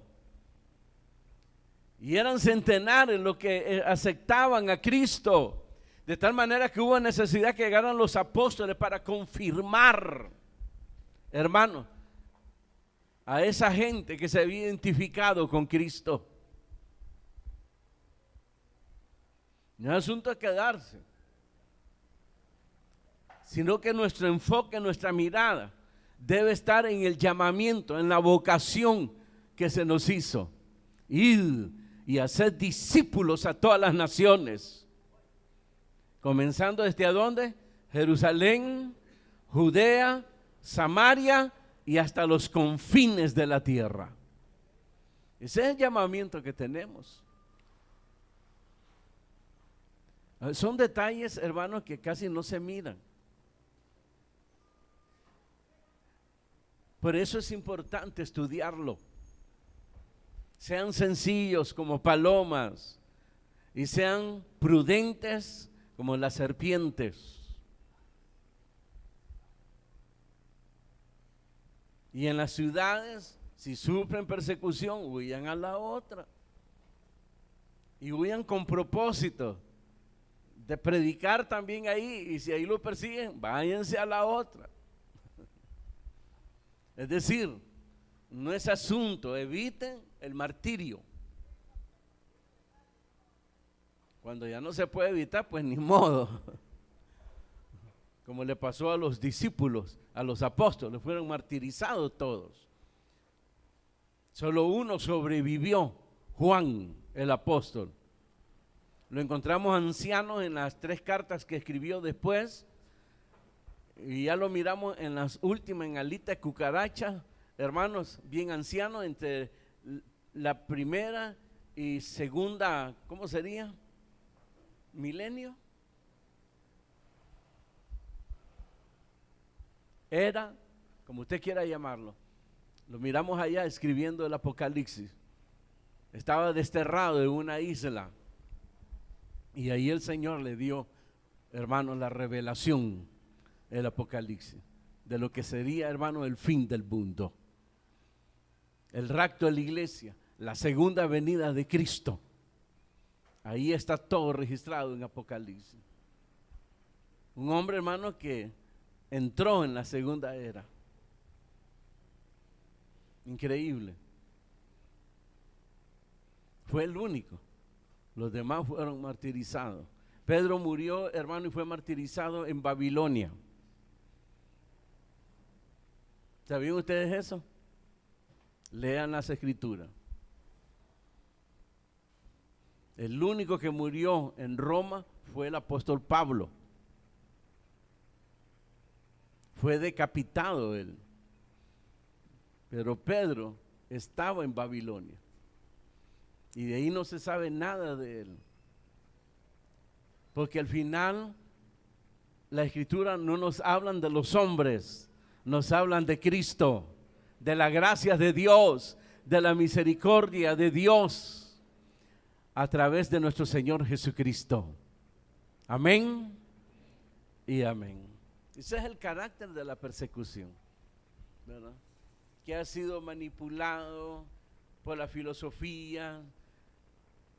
Y eran centenares los que aceptaban a Cristo, de tal manera que hubo necesidad que llegaran los apóstoles para confirmar, hermanos, a esa gente que se había identificado con Cristo. No es asunto de quedarse, sino que nuestro enfoque, nuestra mirada debe estar en el llamamiento, en la vocación que se nos hizo. Ir y hacer discípulos a todas las naciones, comenzando desde ¿dónde? Jerusalén, Judea, Samaria y hasta los confines de la tierra. Ese es el llamamiento que tenemos. Son detalles, hermanos, que casi no se miran. Por eso es importante estudiarlo. Sean sencillos como palomas y sean prudentes como las serpientes. Y en las ciudades, si sufren persecución, huyan a la otra. Y huyan con propósito de predicar también ahí. Y si ahí lo persiguen, váyanse a la otra. Es decir, no es asunto, eviten el martirio. Cuando ya no se puede evitar, pues ni modo. Como le pasó a los discípulos, a los apóstoles, fueron martirizados todos. Solo uno sobrevivió, Juan, el apóstol. Lo encontramos anciano en las 3 cartas que escribió después. Y ya lo miramos en las últimas, en Alita Cucaracha, hermanos, bien ancianos, entre la primera y segunda, ¿cómo sería? Milenio. Era, como usted quiera llamarlo, lo miramos allá escribiendo el Apocalipsis. Estaba desterrado en una isla y ahí el Señor le dio, hermano, la revelación, el Apocalipsis, de lo que sería, hermano, el fin del mundo, el rapto de la iglesia, la segunda venida de Cristo. Ahí está todo registrado en Apocalipsis. Un hombre, hermano, que entró en la segunda era. Increíble. Fue el único. Los demás fueron martirizados. Pedro murió, hermano, y fue martirizado en Babilonia. ¿Sabían ustedes eso? Lean las escrituras. El único que murió en Roma fue el apóstol Pablo. Fue decapitado él. Pero Pedro estaba en Babilonia. Y de ahí no se sabe nada de él. Porque al final la escritura no nos hablan de los hombres, nos hablan de Cristo, de la gracia de Dios, de la misericordia de Dios a través de nuestro Señor Jesucristo. Amén y amén. Ese es el carácter de la persecución, ¿verdad? Que ha sido manipulado por la filosofía,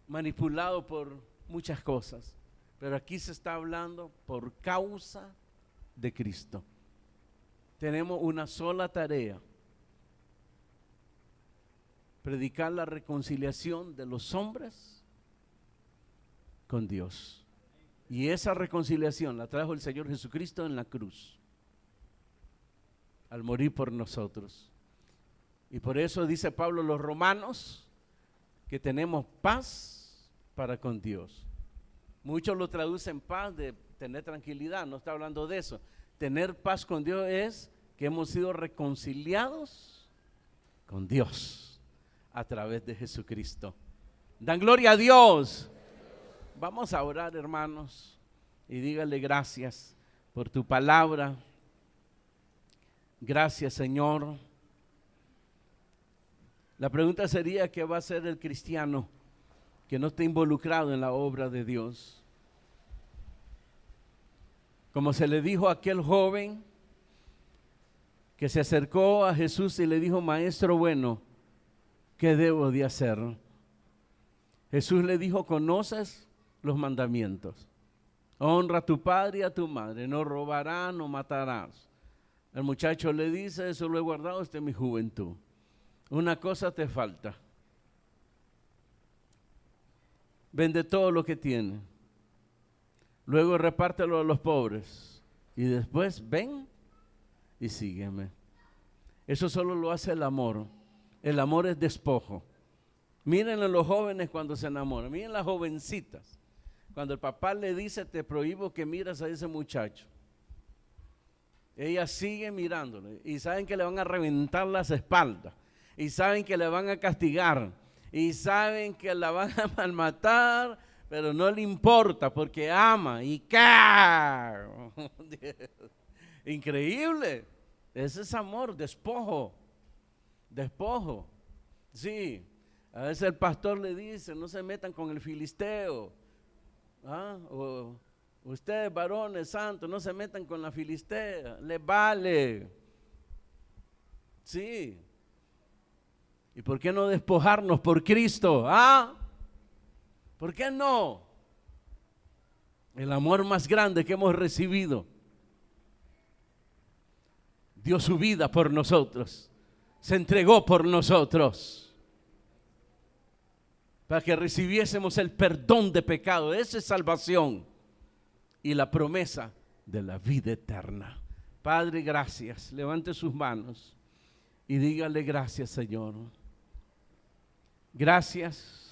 manipulado por muchas cosas. Pero aquí se está hablando por causa de Cristo. Tenemos una sola tarea: predicar la reconciliación de los hombres con Dios. Y esa reconciliación la trajo el Señor Jesucristo en la cruz, al morir por nosotros. Y por eso dice Pablo a los romanos que tenemos paz para con Dios. Muchos lo traducen paz de tener tranquilidad, no está hablando de eso. Tener paz con Dios es que hemos sido reconciliados con Dios a través de Jesucristo. Dan gloria a Dios. Vamos a orar, hermanos, y dígale gracias por tu palabra. Gracias, Señor. La pregunta sería: ¿qué va a hacer el cristiano que no esté involucrado en la obra de Dios? Como se le dijo a aquel joven que se acercó a Jesús y le dijo: Maestro bueno, ¿qué debo de hacer? Jesús le dijo: ¿conoces los mandamientos? Honra a tu padre y a tu madre, no robarás, no matarás. El muchacho le dice: eso lo he guardado desde mi juventud. Una cosa te falta: vende todo lo que tienes, luego repártelo a los pobres y después ven y sígueme. Eso solo lo hace el amor. El amor es despojo. Miren a los jóvenes cuando se enamoran, miren las jovencitas. Cuando el papá le dice: te prohíbo que miras a ese muchacho, ella sigue mirándole y saben que le van a reventar las espaldas, y saben que le van a castigar, y saben que la van a malmatar, pero no le importa porque ama y ¡ca! Increíble. Ese es amor, despojo. Despojo. Sí, a veces el pastor le dice: no se metan con el filisteo. O ustedes varones santos, no se metan con la filistea, les vale. Sí. ¿Y por qué no despojarnos por Cristo? ¿Por qué no? El amor más grande que hemos recibido, dio su vida por nosotros, se entregó por nosotros, para que recibiésemos el perdón de pecado. Esa es salvación y la promesa de la vida eterna. Padre, gracias. Levante sus manos y dígale: gracias, Señor. Gracias